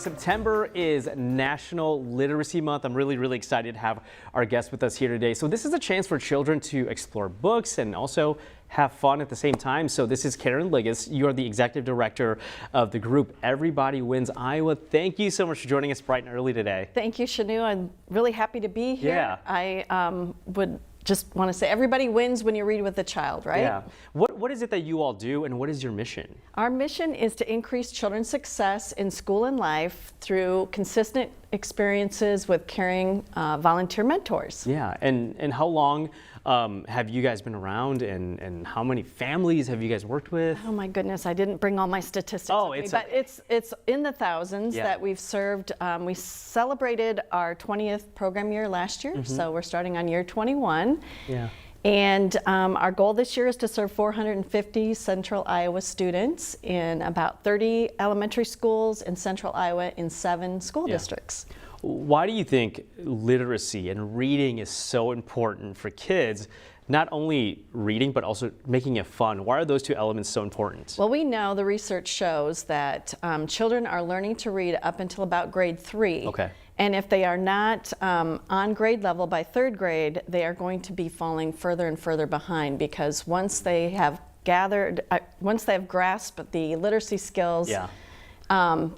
September is National Literacy Month. I'm really excited to have our guest with us here today. So this is a chance for children to explore books and also have fun at the same time. So this is Karen Ligas. You are the executive director of the group Everybody Wins Iowa. Thank you so much for joining us bright and early today. Thank you, Shanu. I'm really happy to be here. Yeah. I would just want to say everybody wins when you read with a child, right? Yeah. What is it that you all do, and what is your mission? Our mission is to increase children's success in school and life through consistent experiences with caring volunteer mentors. Yeah, and how long have you guys been around, and how many families have you guys worked with? Oh my goodness, I didn't bring all my statistics with me, but it's in the thousands that we've served. We celebrated our 20th program year last year, so we're starting on year 21. Yeah. And our goal this year is to serve 450 Central Iowa students in about 30 elementary schools in Central Iowa in 7 school districts. Why do you think literacy and reading is so important for kids? Not only reading, but also making it fun. Why are those two elements so important? Well, we know the research shows that children are learning to read up until about grade 3. Okay. And if they are not on grade level by 3rd grade, they are going to be falling further and further behind, because once they have grasped the literacy skills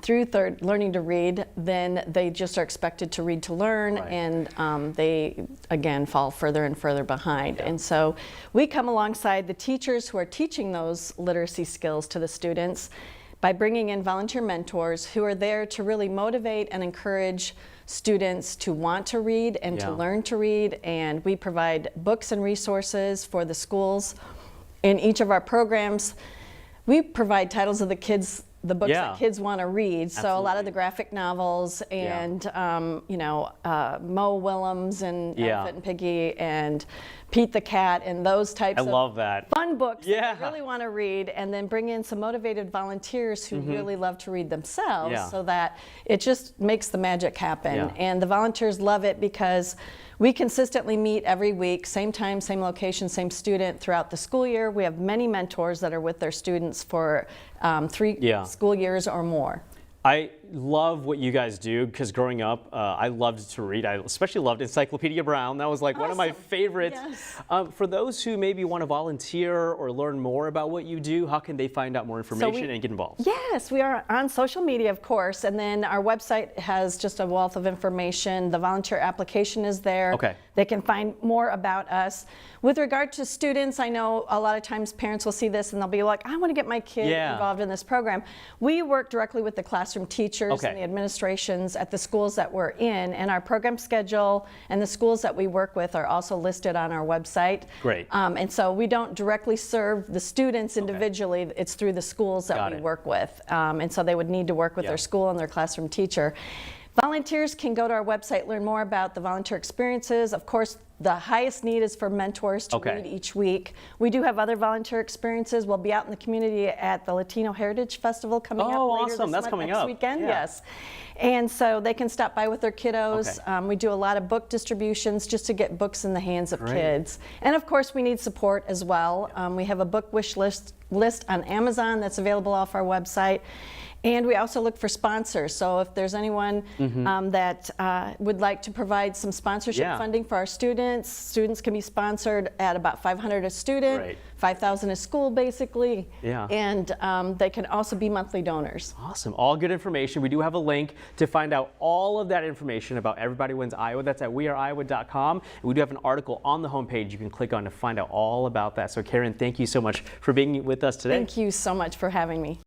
through learning to read, then they just are expected to read to learn, and they again fall further and further behind. And so we come alongside the teachers who are teaching those literacy skills to the students by bringing in volunteer mentors who are there to really motivate and encourage students to want to read and to learn to read. And we provide books and resources for the schools. In each of our programs, we provide titles of the books that kids want to read. So a lot of the graphic novels and Mo Willems and Elephant and Piggy and Pete the Cat and those types of fun books that they really want to read, and then bring in some motivated volunteers who really love to read themselves, so that it just makes the magic happen. And the volunteers love it because we consistently meet every week, same time, same location, same student throughout the school year. We have many mentors that are with their students for 3 school years or more. I love what you guys do, because growing up, I loved to read. I especially loved Encyclopedia Brown. That was like one of my favorites. For those who maybe want to volunteer or learn more about what you do, how can they find out more information and get involved? Yes, we are on social media, of course, and then our website has just a wealth of information. The volunteer application is there. They can find more about us. With regard to students, I know a lot of times parents will see this and they'll be like, I want to get my kid involved in this program. We work directly with the classroom teachers and the administrations at the schools that we're in, and our program schedule and the schools that we work with are also listed on our website. Great. And so we don't directly serve the students individually. It's through the schools that we work with. And so they would need to work with their school and their classroom teacher. Volunteers can go to our website, learn more about the volunteer experiences. Of course, the highest need is for mentors to read each week. We do have other volunteer experiences. We'll be out in the community at the Latino Heritage Festival coming up later this weekend. Yes. And so they can stop by with their kiddos. We do a lot of book distributions just to get books in the hands of kids. And of course, we need support as well. We have a book wish list on Amazon that's available off our website. And we also look for sponsors. So if there's anyone that would like to provide some sponsorship funding for our students can be sponsored at about $500 a student, $5,000 a school, basically. And they can also be monthly donors. Awesome. All good information. We do have a link to find out all of that information about Everybody Wins Iowa. That's at weareiowa.com. We do have an article on the homepage you can click on to find out all about that. So Karen, thank you so much for being with us today. Thank you so much for having me.